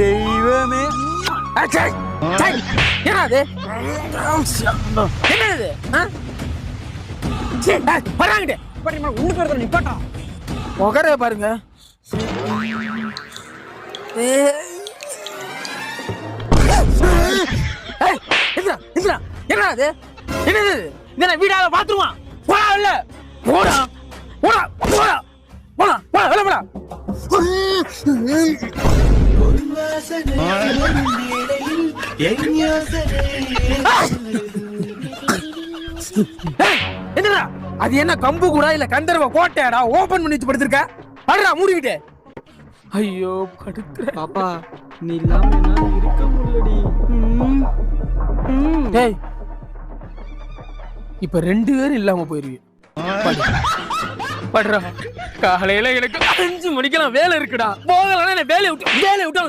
தெய்வமே. என்னது என்னது வராங்கிட்டு உனக்கு நிப்பாட்டா முகரே பாருங்க. என்ன அது என்னது இந்த வீடால பாத்துருவான் போடா இல்ல போடா போடா போடா போடா போடா வெளில போடா. என்னடா அது என்ன கம்பு கூட இல்ல கந்தர்வ கோட்டையாடா ஓபன் பண்ணி வச்சு படுத்திருக்க அடடா மூடிக்கிட்டே. ஐயோ படுத்துற பாப்பா நீ இல்லாம என்னால இருக்க முடியலடி. டேய் இப்ப 2 பேரும் இல்லாம போயிருவீங்க. படுறா காலையில எனக்கு 5 மணிக்கெல்லாம் வேலை இருக்குடா. போகலன்னா வேலையை விட்டு